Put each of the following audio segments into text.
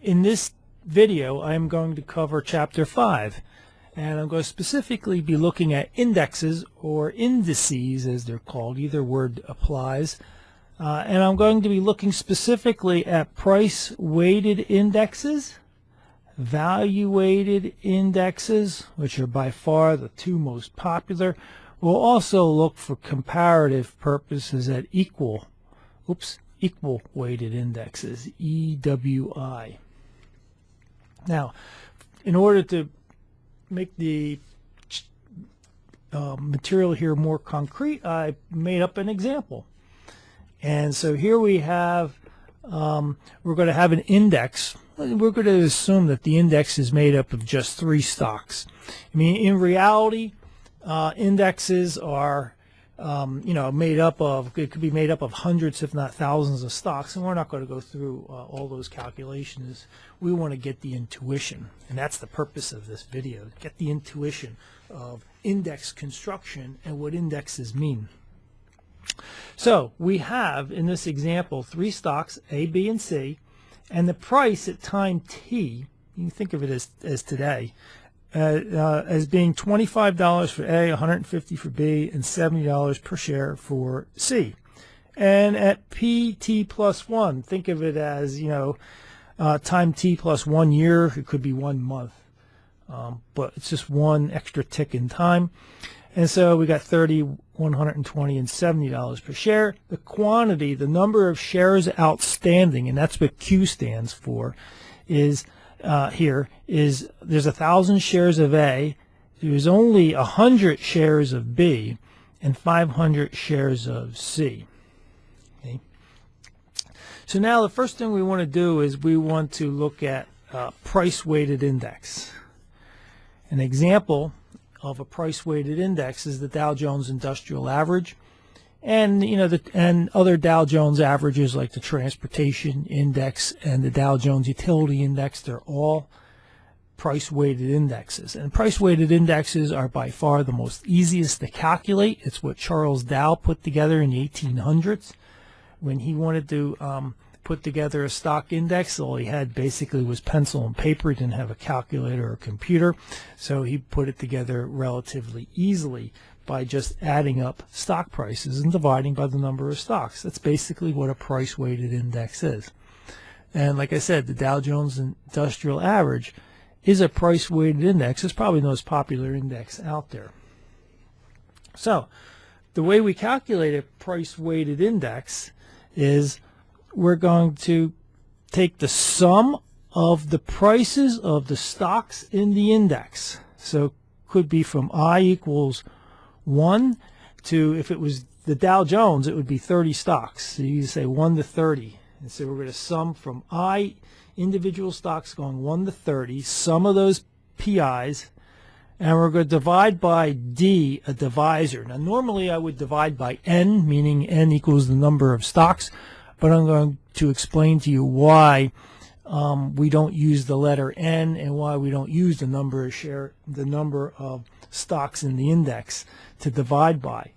In this video, I'm going to cover Chapter 5, and I'm going to specifically be looking at indexes, or indices as they're called. Either word applies. And I'm going to be looking specifically at price-weighted indexes, value-weighted indexes, which are by far the two most popular. We'll also look for comparative purposes at equal weighted indexes, EWI. Now, in order to make the material here more concrete, I made up an example. And so here we have, we're going to have an index. We're going to assume that the index is made up of just 3 stocks. I mean, in reality, indexes are, made up of, it could be made up of hundreds, if not thousands of stocks, and we're not going to go through all those calculations. We want to get the intuition, and that's the purpose of this video, get the intuition of index construction and what indexes mean. So we have, in this example, 3 stocks, A, B, and C, and the price at time t, you can think of it as today, as being $25 for A, $150 for B, and $70 per share for C. And at PT plus 1, think of it as, time t plus 1 year. It could be 1 month, but it's just one extra tick in time. And so we got 30, 120, and $70 per share. The quantity, the number of shares outstanding, and that's what Q stands for, is there's 1,000 shares of A, there's only 100 shares of B, and 500 shares of C. Okay. So now the first thing we want to do is we want to look at price-weighted index. An example of a price-weighted index is the Dow Jones Industrial Average, and and other Dow Jones averages like the Transportation Index and the Dow Jones Utility Index. They're all price-weighted indexes, and price-weighted indexes are by far the most easiest to calculate. It's what Charles Dow put together in the 1800s when he wanted to put together a stock index. All he had basically was pencil and paper. He didn't have a calculator or a computer, so he put it together relatively easily by just adding up stock prices and dividing by the number of stocks. That's basically what a price-weighted index is. And like I said, the Dow Jones Industrial Average is a price-weighted index. It's probably the most popular index out there. So the way we calculate a price-weighted index is we're going to take the sum of the prices of the stocks in the index. So it could be from I equals 1 to, if it was the Dow Jones, it would be 30 stocks. So you say 1 to 30. And so we're going to sum from I, individual stocks going 1 to 30, sum of those PIs, and we're going to divide by D, a divisor. Now normally I would divide by N, meaning N equals the number of stocks, but I'm going to explain to you why we don't use the letter N and why we don't use the number of stocks in the index to divide by.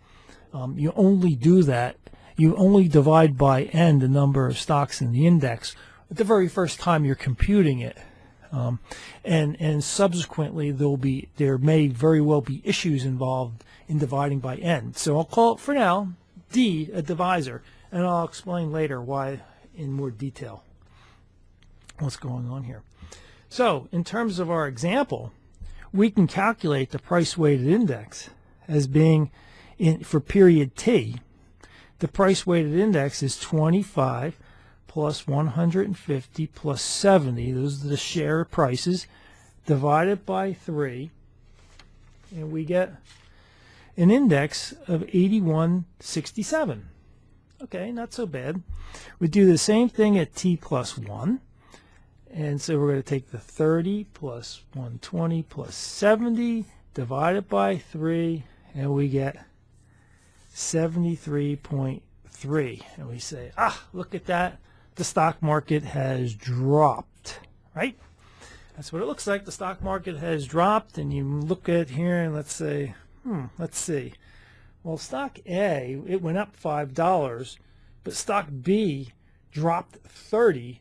You only do that. You only divide by N, the number of stocks in the index, at the very first time you're computing it. And subsequently there may very well be issues involved in dividing by N. So I'll call it for now D, a divisor. And I'll explain later why in more detail what's going on here. So in terms of our example, we can calculate the price-weighted index as being, for period T, the price-weighted index is 25 plus 150 plus 70. Those are the share prices, divided by 3, and we get an index of 8167. Okay, not so bad. We do the same thing at t plus 1. And so we're going to take the 30 plus 120 plus 70, divide it by 3, and we get 73.3. And we say, look at that. The stock market has dropped, right? That's what it looks like. The stock market has dropped, and you look at here and let's say, let's see. Well, stock A, it went up $5, but stock B dropped 30.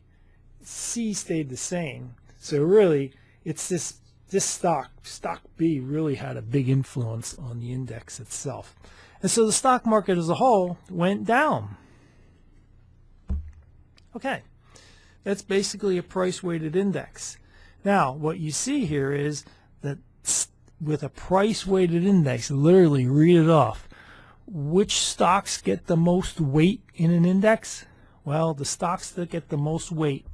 C stayed the same. So really, it's this stock B really had a big influence on the index itself. And so the stock market as a whole went down. Okay, that's basically a price-weighted index. Now, what you see here is that with a price-weighted index, literally read it off, which stocks get the most weight in an index? Well, the stocks that get the most weight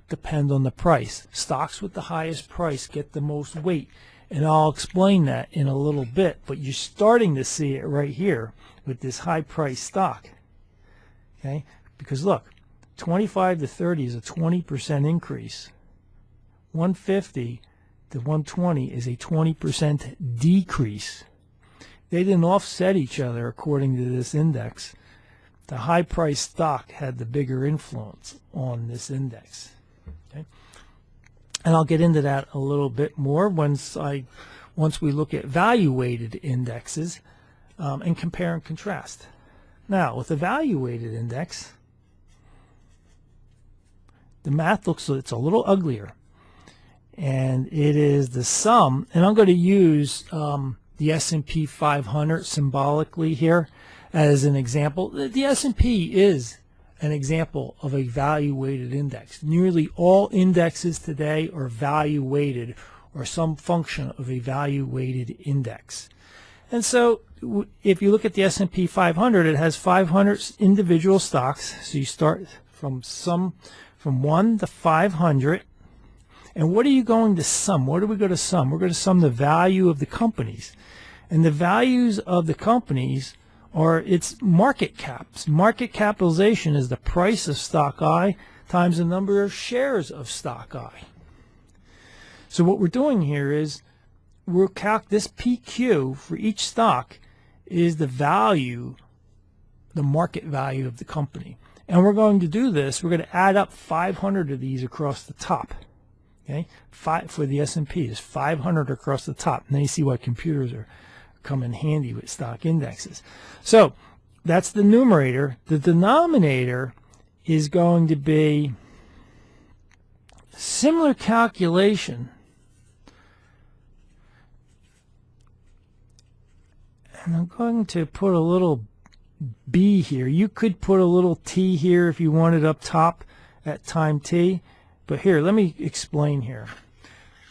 depend on the price. Stocks with the highest price get the most weight, and I'll explain that in a little bit, but you're starting to see it right here with this high price stock. Okay, because look, 25 to 30 is a 20% increase. 150 to 120 is a 20% decrease. They didn't offset each other according to this index. The high price stock had the bigger influence on this index. Okay? And I'll get into that a little bit more once we look at value weighted indexes and compare and contrast. Now, with the value weighted index, the math looks, it's a little uglier, and it is the sum, and I'm going to use the S&P 500 symbolically here as an example. The S&P is an example of a value weighted index. Nearly all indexes today are value weighted or some function of a value weighted index. And so if you look at the S&P 500, it has 500 individual stocks. So you start from 1 to 500. And what are you going to sum? What are we going to sum? We're going to sum the value of the companies. And the values of the companies are its market caps. Market capitalization is the price of stock I times the number of shares of stock I. So what we're doing here is this PQ for each stock is the value, the market value of the company. And we're going to do this. We're going to add up 500 of these across the top. Okay, for the S&P is 500 across the top. And then you see why computers come in handy with stock indexes. So that's the numerator. The denominator is going to be similar calculation. And I'm going to put a little B here. You could put a little T here if you wanted up top at time T. But here, let me explain here.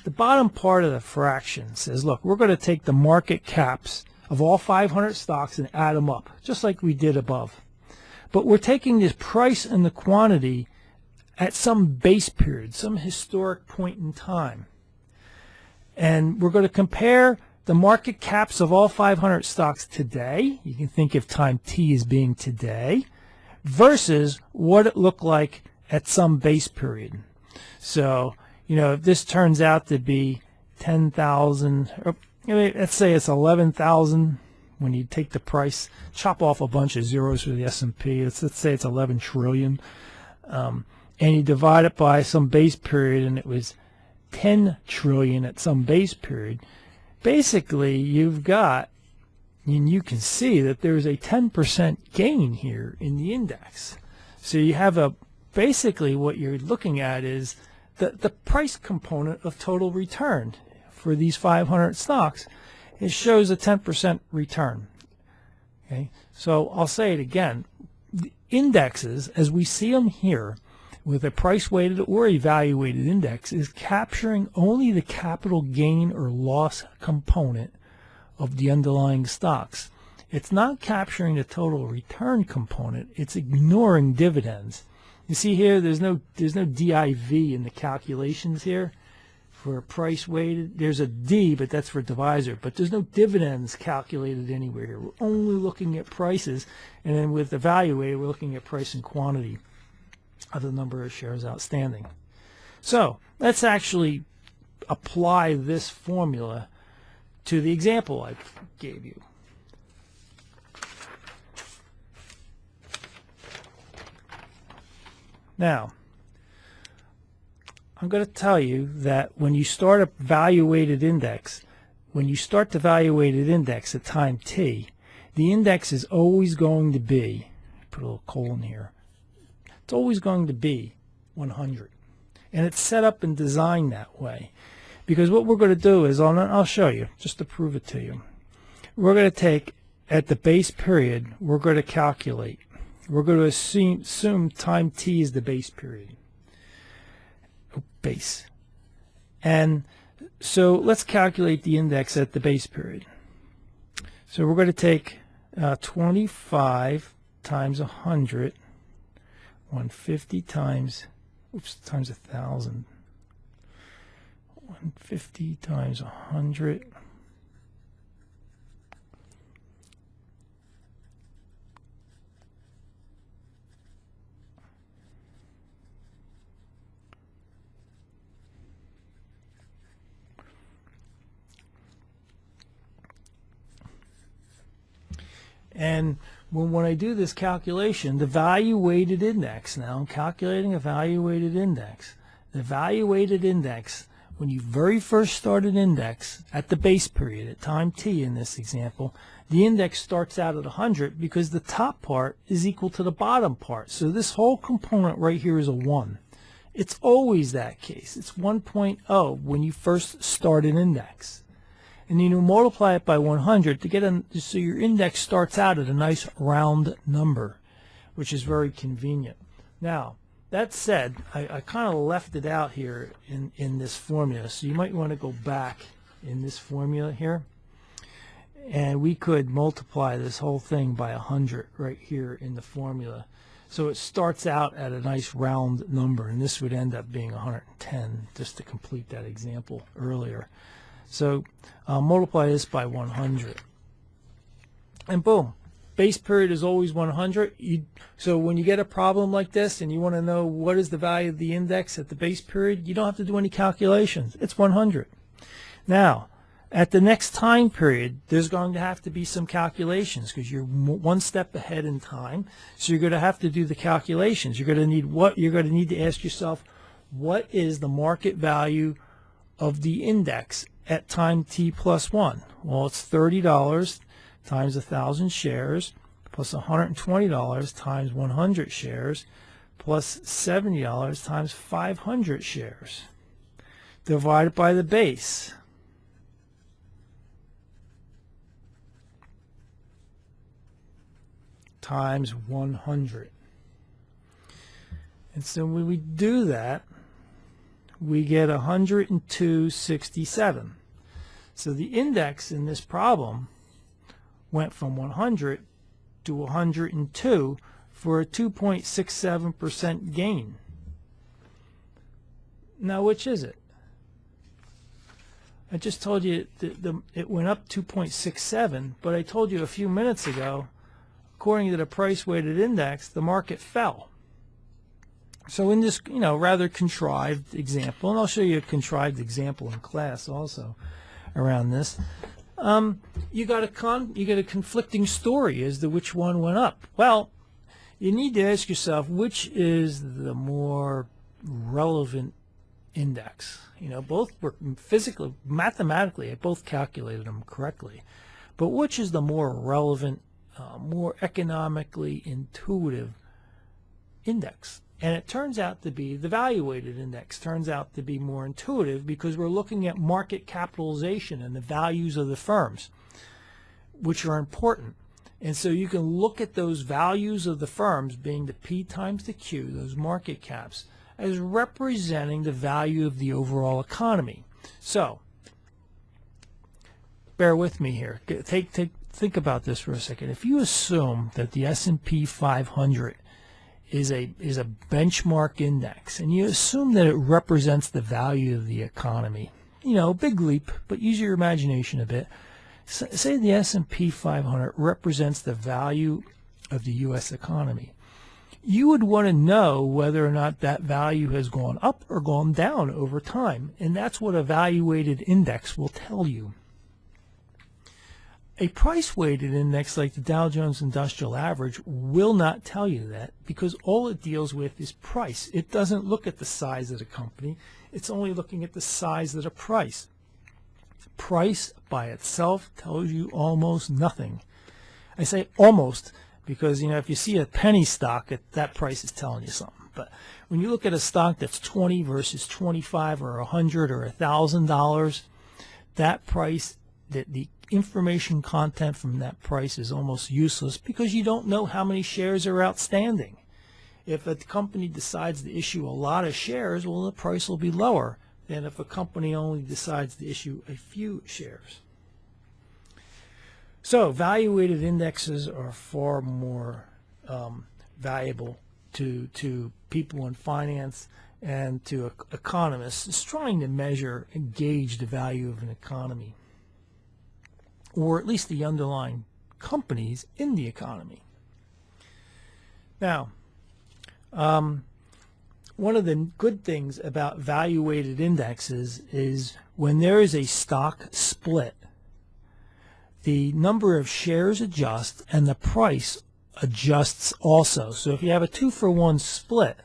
The bottom part of the fraction says, look, we're going to take the market caps of all 500 stocks and add them up, just like we did above. But we're taking this price and the quantity at some base period, some historic point in time. And we're going to compare the market caps of all 500 stocks today. You can think of time T as being today, versus what it looked like at some base period. So, if this turns out to be 10,000, let's say it's 11,000, when you take the price, chop off a bunch of zeros for the S&P, let's say it's 11 trillion, and you divide it by some base period, and it was 10 trillion at some base period. Basically, you've got, and you can see that there's a 10% gain here in the index. So you have basically what you're looking at is the price component of total return for these 500 stocks. It shows a 10% return. Okay, so I'll say it again. The indexes, as we see them here, with a price-weighted or a value-weighted index, is capturing only the capital gain or loss component of the underlying stocks. It's not capturing the total return component. It's ignoring dividends. You see here, there's no DIV in the calculations here for price weighted. There's a D, but that's for divisor. But there's no dividends calculated anywhere here. We're only looking at prices, and then with the value weighted, we're looking at price and quantity of the number of shares outstanding. So let's actually apply this formula to the example I gave you. Now, I'm going to tell you that when you start a value-weighted index, when you start the value-weighted index at time T, the index is always going to be, put a little colon here, it's always going to be 100. And it's set up and designed that way. Because what we're going to do is, I'll show you, just to prove it to you. We're going to take, at the base period, we're going to calculate. We're going to assume time t is the base period. Base. And so let's calculate the index at the base period. So we're going to take 25 times 100, 150 times 1,000. 150 times 100. And when I do this calculation, the value-weighted index, now I'm calculating a value-weighted index. The value-weighted index, when you very first start an index at the base period, at time t in this example, the index starts out at 100 because the top part is equal to the bottom part. So this whole component right here is a 1. It's always that case. It's 1.0 when you first start an index. And you multiply it by 100 to get so your index starts out at a nice round number, which is very convenient. Now, that said, I kind of left it out here in this formula, so you might want to go back in this formula here, and we could multiply this whole thing by 100 right here in the formula. So it starts out at a nice round number, and this would end up being 110, just to complete that example earlier. So multiply this by 100. And boom, base period is always 100. So when you get a problem like this and you want to know what is the value of the index at the base period, you don't have to do any calculations. It's 100. Now, at the next time period, there's going to have to be some calculations because you're one step ahead in time. So you're going to have to do the calculations. You're going to need to ask yourself, what is the market value of the index at time t plus 1? Well, it's $30 times 1,000 shares plus $120 times 100 shares plus $70 times 500 shares divided by the base. Times 100. And so when we do that, we get 102.67. So the index in this problem went from 100 to 102 for a 2.67% gain. Now, which is it? I just told you it went up 2.67, but I told you a few minutes ago, according to the price-weighted index, the market fell. So in this, rather contrived example, and I'll show you a contrived example in class also around this, you got a conflicting story as to which one went up. Well, you need to ask yourself, which is the more relevant index? Both were physically, mathematically, I both calculated them correctly, but which is the more relevant, more economically intuitive index? And it turns out to be the value-weighted index turns out to be more intuitive because we're looking at market capitalization and the values of the firms, which are important. And so you can look at those values of the firms, being the P times the Q, those market caps, as representing the value of the overall economy. So bear with me here. Think about this for a second. If you assume that the S&P 500 is a benchmark index, and you assume that it represents the value of the economy, big leap, but use your imagination a bit. Say the S&P 500 represents the value of the U.S. economy. You would want to know whether or not that value has gone up or gone down over time, and that's what a value-weighted index will tell you. A price-weighted index like the Dow Jones Industrial Average will not tell you that because all it deals with is price. It doesn't look at the size of the company. It's only looking at the size of the price. Price by itself tells you almost nothing. I say almost because, if you see a penny stock, that price is telling you something. But when you look at a stock that's 20 versus 25 or 100 or $1,000, that price, the information content from that price is almost useless because you don't know how many shares are outstanding. If a company decides to issue a lot of shares, well, the price will be lower than if a company only decides to issue a few shares. So value-weighted indexes are far more valuable to people in finance and to economists trying to measure and gauge the value of an economy, or at least the underlying companies in the economy. Now, one of the good things about value-weighted indexes is when there is a stock split, the number of shares adjusts and the price adjusts also. So if you have a 2-for-1 split,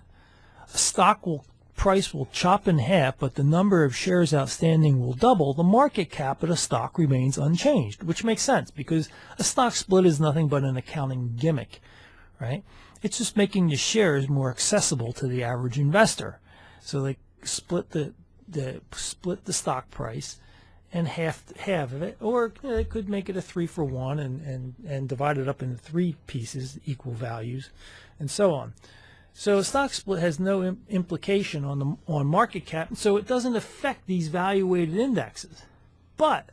a price will chop in half, but the number of shares outstanding will double. The market cap of the stock remains unchanged, which makes sense because a stock split is nothing but an accounting gimmick, right? It's just making the shares more accessible to the average investor. So they split the stock price and half of it, or they could make it a 3-for-1 and divide it up into 3 pieces, equal values, and so on. So a stock split has no implication on market cap, so it doesn't affect these value-weighted indexes. But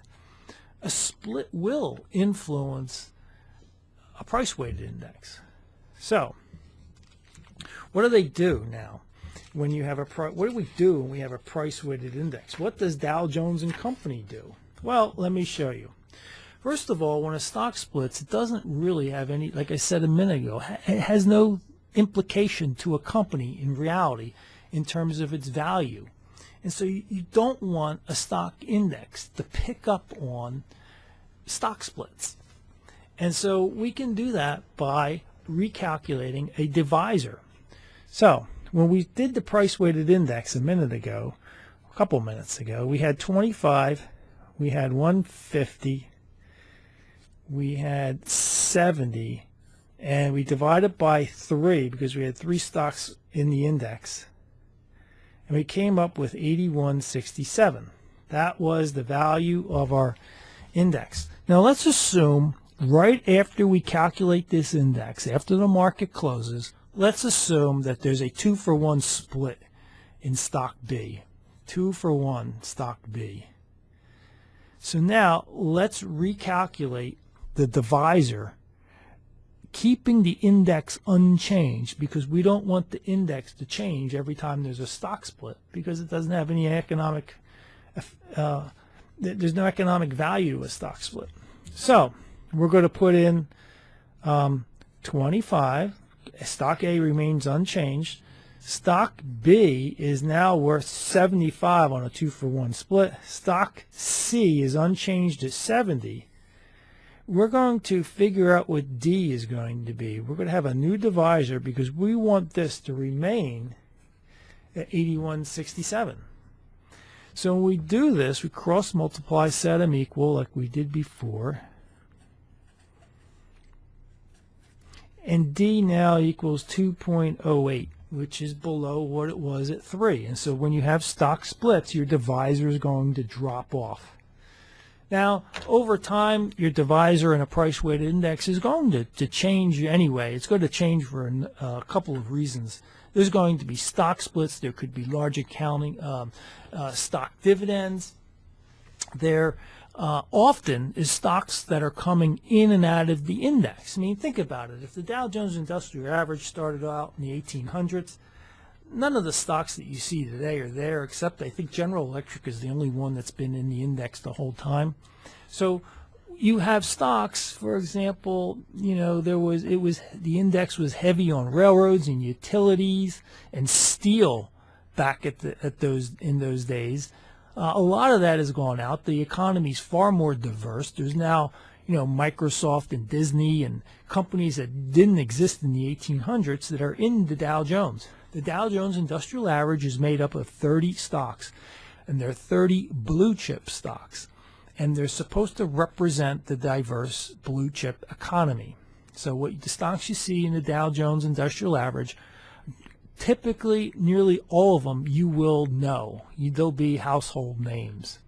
a split will influence a price-weighted index. So what do they do now when you have what do we do when we have a price-weighted index? What does Dow Jones and Company do? Well, let me show you. First of all, when a stock splits, it doesn't really have any, like I said a minute ago, it has no implication to a company in reality in terms of its value. And so you don't want a stock index to pick up on stock splits. And so we can do that by recalculating a divisor. So when we did the price-weighted index a couple minutes ago, we had 25, we had 150, we had 70, and we divided by 3 because we had 3 stocks in the index, and we came up with 8167. That was the value of our index. Now let's assume right after we calculate this index, after the market closes, let's assume that there's a 2-for-1 split in stock B. 2-for-1 stock B. So now let's recalculate the divisor, keeping the index unchanged because we don't want the index to change every time there's a stock split because it doesn't have any economic, there's no economic value to a stock split. So we're going to put in 25. Stock A remains unchanged. Stock B is now worth 75 on a 2-for-1 split. Stock C is unchanged at 70. We're going to figure out what D is going to be. We're going to have a new divisor because we want this to remain at 8167. So when we do this, we cross multiply, set them equal like we did before. And D now equals 2.08, which is below what it was at 3. And so when you have stock splits, your divisor is going to drop off. Now, over time, your divisor in a price-weighted index is going to change anyway. It's going to change for a couple of reasons. There's going to be stock splits. There could be large accounting stock dividends. There often is stocks that are coming in and out of the index. I mean, think about it. If the Dow Jones Industrial Average started out in the 1800s, none of the stocks that you see today are there, except I think General Electric is the only one that's been in the index the whole time. So you have stocks, for example, you know, the index was heavy on railroads and utilities and steel back in those days. A lot of that has gone out. The economy's far more diverse. There's now, you know, Microsoft and Disney and companies that didn't exist in the 1800s that are in the Dow Jones. The Dow Jones Industrial Average is made up of 30 stocks, and they're 30 blue chip stocks, and they're supposed to represent the diverse blue chip economy. So what the stocks you see in the Dow Jones Industrial Average typically, nearly all of them you will know. They'll be household names.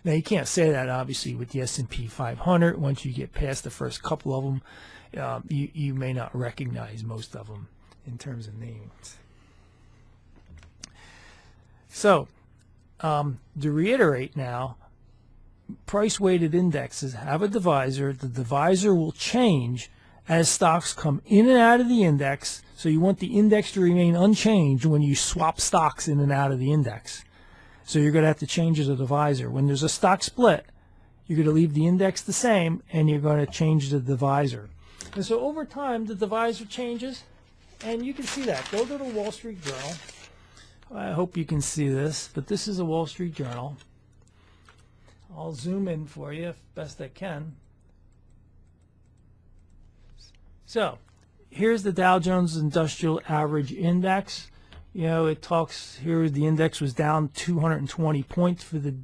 Now, you can't say that, obviously, with the S&P 500. Once you get past the first couple of them, you may not recognize most of them in terms of names. So, to reiterate now, price-weighted indexes have a divisor. The divisor will change as stocks come in and out of the index. So you want the index to remain unchanged when you swap stocks in and out of the index. So you're going to have to change the divisor. When there's a stock split, you're going to leave the index the same, and you're going to change the divisor. And so over time, the divisor changes, and you can see that. Go to the Wall Street Journal. I hope you can see this, but this is a Wall Street Journal. I'll zoom in for you as best I can. So here's the Dow Jones Industrial Average Index. You know, it talks here, the index was down 220 points for the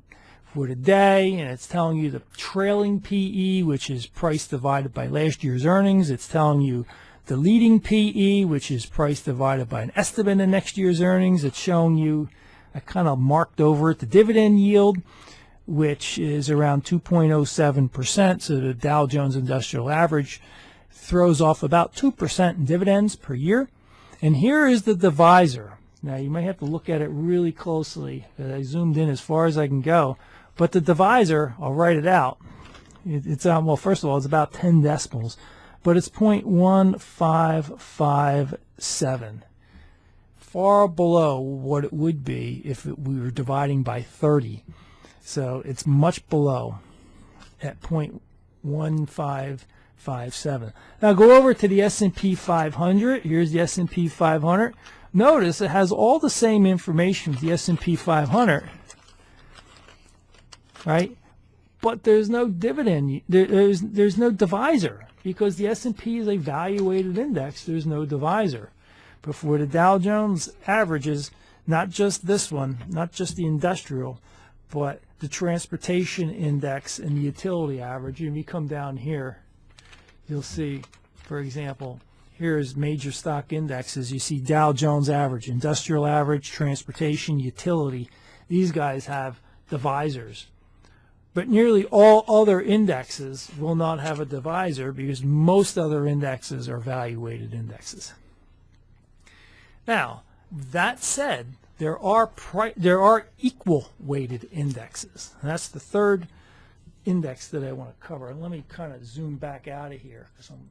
day, and it's telling you the trailing PE, which is price divided by last year's earnings. It's telling you the leading PE, which is price divided by an estimate of next year's earnings. It's showing you, I kind of marked over it, the dividend yield, which is around 2.07%. So the Dow Jones Industrial Average throws off about 2% in dividends per year. And here is the divisor. Now, you may have to look at it really closely. I zoomed in as far as I can go. But the divisor, I'll write it out. It's well, first of all, it's about 10 decimals. But it's 0.1557. Far below what it would be if we were dividing by 30. So it's much below at 0.1557. Now go over to the S&P 500. Here's the S&P 500. Notice it has all the same information as the S&P 500, right? But there's no dividend. There's no divisor because the S&P is a value-weighted index. There's no divisor. But for the Dow Jones averages, not just this one, not just the industrial, but the transportation index and the utility average. And if you come down here, you'll see, for example, here's major stock indexes. You see Dow Jones average, industrial average, transportation, utility. These guys have divisors. But nearly all other indexes will not have a divisor because most other indexes are value-weighted indexes. Now, that said, there are equal weighted indexes. And that's the third index that I want to cover. And let me kind of zoom back out of here because I'm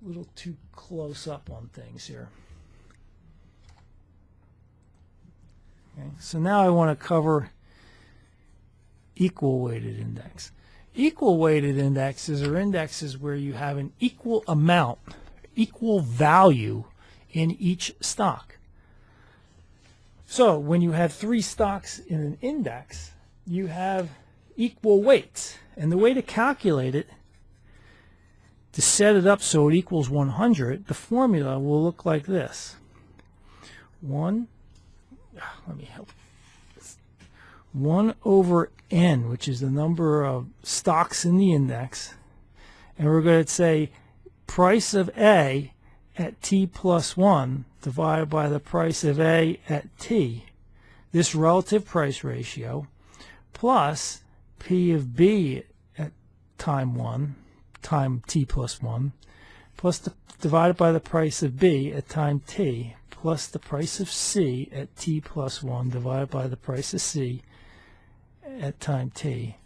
a little too close up on things here. Okay, so now I want to cover equal weighted index. Equal weighted indexes are indexes where you have an equal amount, equal value in each stock. So when you have 3 stocks in an index, you have equal weights. And the way to calculate it, to set it up so it equals 100, the formula will look like this. 1 over n, which is the number of stocks in the index. And we're going to say price of A at t plus 1 divided by the price of A at t, this relative price ratio, plus P of B at time 1, time t plus 1, plus divided by the price of B at time t, plus the price of C at t plus 1 divided by the price of C at time t,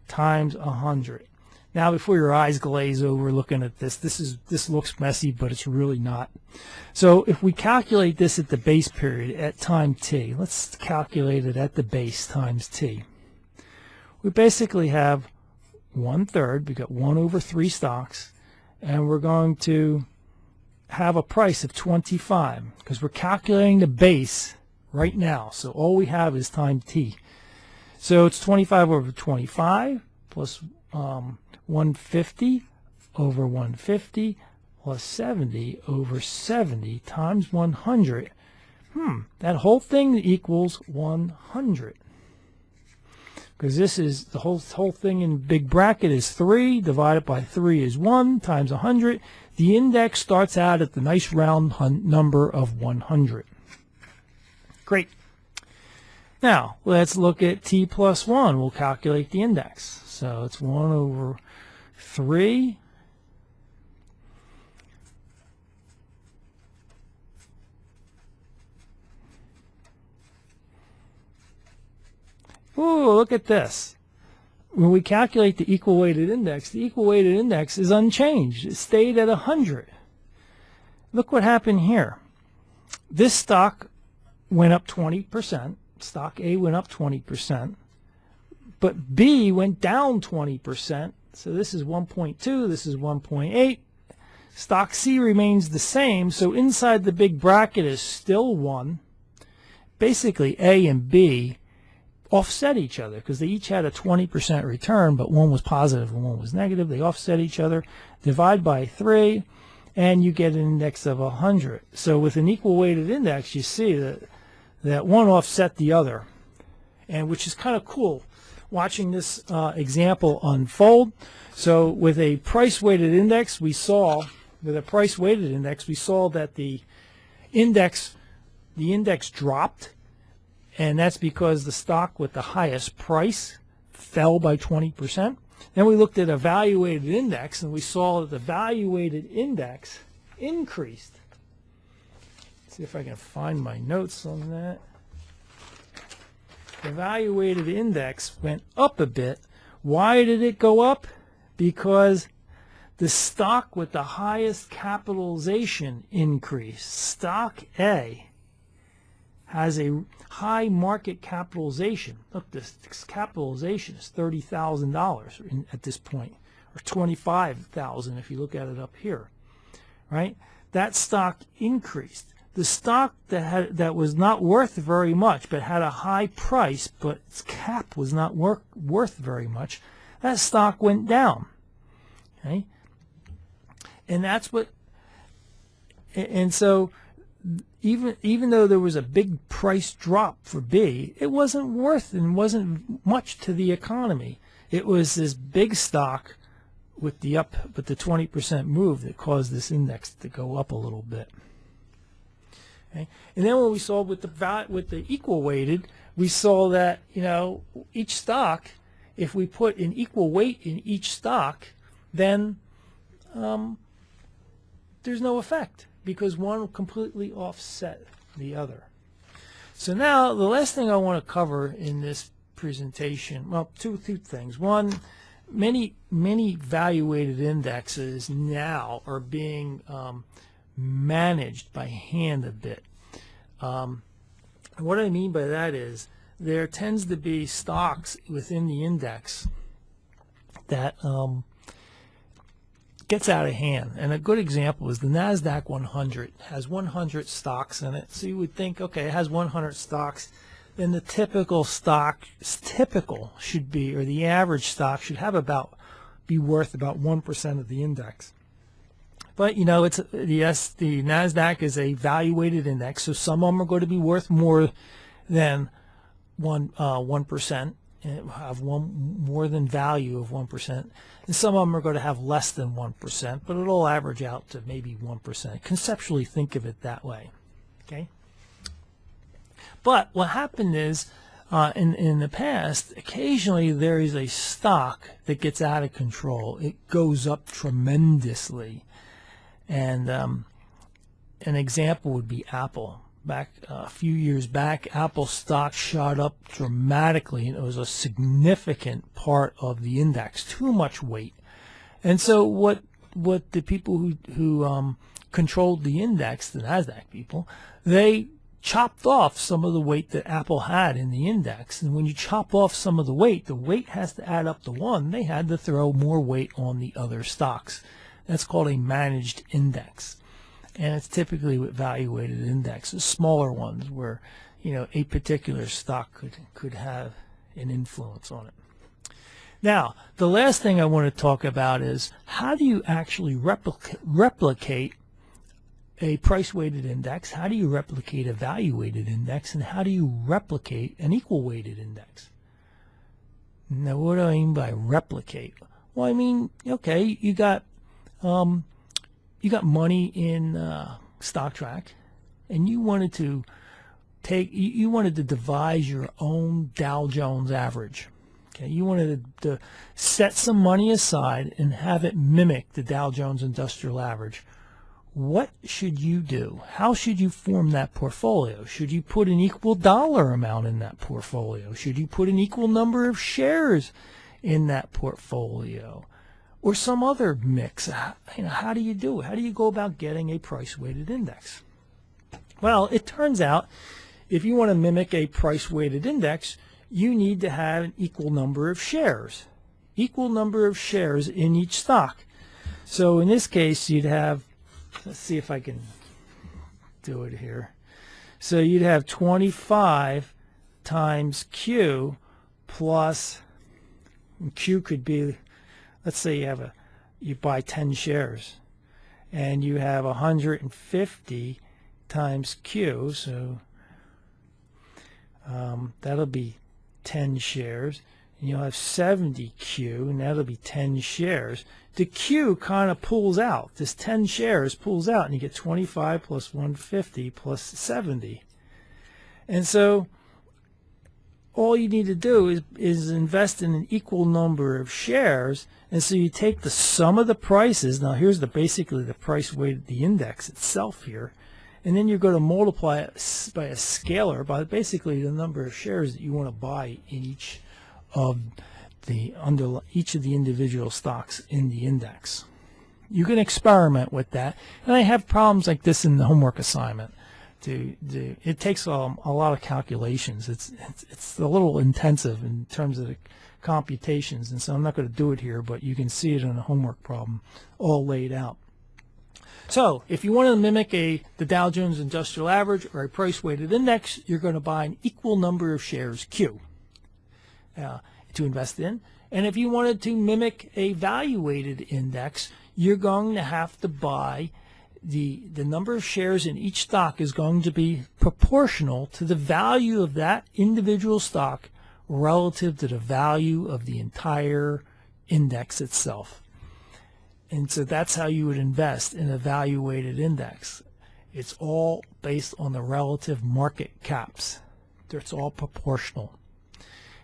times 100. Now, before your eyes glaze over looking at this, this looks messy, but it's really not. So if we calculate this at the base period at time t, let's calculate it at the base times t. We basically have 1/3. We got 1 over 3 stocks, and we're going to have a price of 25 because we're calculating the base right now. So all we have is time t. So it's 25 over 25 plus 150 over 150 plus 70 over 70 times 100. That whole thing equals 100. Because this is the whole thing in big bracket is 3 divided by 3 is 1 times 100. The index starts out at the nice round number of 100. Great. Now, let's look at t plus 1. We'll calculate the index. So it's 1 over 3. Ooh, look at this. When we calculate the equal weighted index, the equal weighted index is unchanged. It stayed at 100. Look what happened here. This stock went up 20%. Stock A went up 20%. But B went down 20%. So this is 1.2, this is 1.8. Stock C remains the same. So inside the big bracket is still 1. Basically, A and B offset each other because they each had a 20% return, but one was positive and one was negative. They offset each other. Divide by 3, and you get an index of 100. So with an equal weighted index, you see that one offset the other, and which is kind of cool watching this example unfold. So with a price weighted index, we saw that the index dropped. And that's because the stock with the highest price fell by 20%. Then we looked at a value-weighted index, and we saw that the value-weighted index increased. Let's see if I can find my notes on that. The value-weighted index went up a bit. Why did it go up? Because the stock with the highest capitalization increased. Stock A has a high market capitalization. Look, this capitalization is $30,000 at this point, or $25,000 if you look at it up here, right? That stock increased. The stock that was not worth very much, but had a high price, but its cap was not worth very much, that stock went down. Okay, and that's what. And so, even though there was a big price drop for B, it wasn't worth and wasn't much to the economy. It was this big stock with the 20% move that caused this index to go up a little bit. Okay? And then what we saw with the equal weighted, we saw that each stock, if we put an equal weight in each stock, then there's no effect, because one will completely offset the other. So now the last thing I want to cover in this presentation, well, two things. One, many value-weighted indexes now are being managed by hand a bit. What I mean by that is there tends to be stocks within the index that gets out of hand. And a good example is the NASDAQ 100 has 100 stocks in it. So you would think, okay, it has 100 stocks, then the typical should be, or the average stock should have be worth about 1% of the index. But it's the NASDAQ is a value-weighted index, so some of them are going to be worth more than 1%. And have more than value of 1%, and some of them are going to have less than 1%, but it'll average out to maybe 1%. Conceptually, think of it that way. Okay. But what happened is, in the past, occasionally there is a stock that gets out of control. It goes up tremendously, and an example would be Apple. Back a few years back, Apple stock shot up dramatically, and it was a significant part of the index, too much weight. And so what the people who controlled the index, the NASDAQ people, they chopped off some of the weight that Apple had in the index. And when you chop off some of the weight has to add up to 1. They had to throw more weight on the other stocks. That's called a managed index. And it's typically with value-weighted indexes, smaller ones where, a particular stock could have an influence on it. Now, the last thing I want to talk about is how do you actually replicate a price-weighted index? How do you replicate a value-weighted index? And how do you replicate an equal-weighted index? Now, what do I mean by replicate? Well, I mean, okay, you got got money in StockTrack, and you wanted to you wanted to devise your own Dow Jones average. Okay, you wanted to set some money aside and have it mimic the Dow Jones Industrial Average. What should you do? How should you form that portfolio? Should you put an equal dollar amount in that portfolio? Should you put an equal number of shares in that portfolio? Or some other mix? How do you do it? How do you go about getting a price-weighted index? Well, it turns out if you want to mimic a price-weighted index, you need to have an equal number of shares. Equal number of shares in each stock. So in this case, you'd have, let's see if I can do it here. So you'd have 25 times Q plus, Q could be, let's say you buy 10 shares, and you have 150 times Q, so that'll be 10 shares, and you'll have 70 Q, and that'll be 10 shares. The Q kind of pulls out. This 10 shares pulls out, and you get 25 plus 150 plus 70. And so all you need to do is invest in an equal number of shares, and so you take the sum of the prices. Now here's basically the price weighted, the index itself here, and then you're going to multiply it by a scalar by basically the number of shares that you want to buy in each of the individual stocks in the index. You can experiment with that, and I have problems like this in the homework assignment. It takes a lot of calculations. It's a little intensive in terms of the computations, and so I'm not going to do it here, but you can see it in a homework problem all laid out. So if you want to mimic the Dow Jones Industrial Average or a price-weighted index, you're going to buy an equal number of shares, Q, to invest in. And if you wanted to mimic a value-weighted index, you're going to have to buy the number of shares in each stock is going to be proportional to the value of that individual stock relative to the value of the entire index itself. And so that's how you would invest in a value-weighted index. It's all based on the relative market caps. It's all proportional.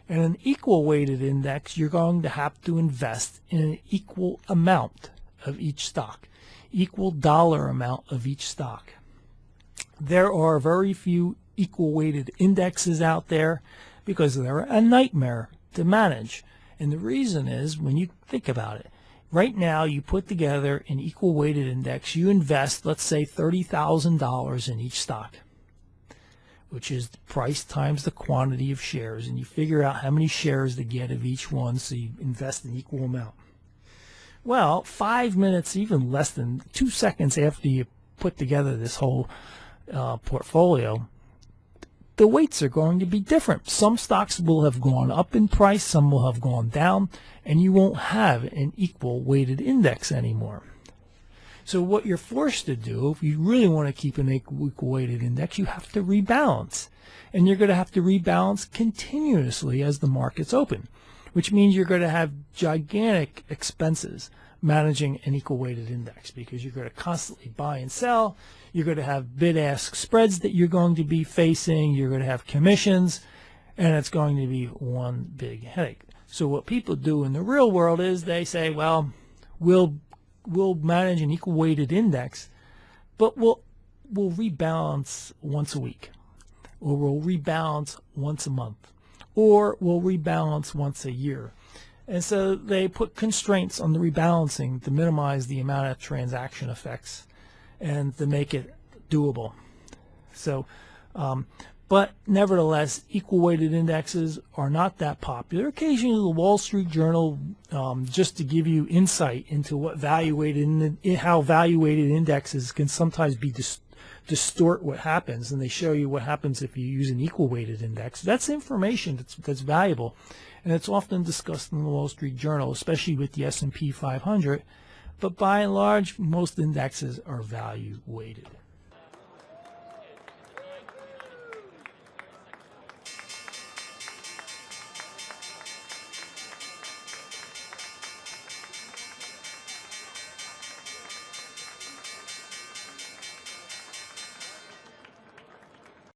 In an equal weighted index, you're going to have to invest in an equal amount of each stock, equal dollar amount of each stock. There are very few equal weighted indexes out there because they're a nightmare to manage. And the reason is, when you think about it, right now you put together an equal weighted index, you invest, let's say, $30,000 in each stock, which is the price times the quantity of shares, and you figure out how many shares to get of each one, so you invest an equal amount. Well, 5 minutes, even less than 2 seconds after you put together this whole portfolio, the weights are going to be different. Some stocks will have gone up in price, some will have gone down, and you won't have an equal weighted index anymore. So what you're forced to do, if you really want to keep an equal weighted index, you have to rebalance. And you're going to have to rebalance continuously as the markets open, which means you're going to have gigantic expenses managing an equal weighted index, because you're going to constantly buy and sell. You're going to have bid-ask spreads that you're going to be facing. You're going to have commissions, and it's going to be one big headache. So what people do in the real world is they say, well, we'll manage an equal weighted index, but we'll rebalance once a week, or we'll rebalance once a month, or we'll rebalance once a year. And so they put constraints on the rebalancing to minimize the amount of transaction effects and to make it doable. So, but nevertheless, equal weighted indexes are not that popular. Occasionally the Wall Street Journal, just to give you insight into what how value-weighted indexes can sometimes be distort what happens, and they show you what happens if you use an equal weighted index. That's information that's valuable, and it's often discussed in the Wall Street Journal, especially with the S&P 500. But by and large, most indexes are value weighted.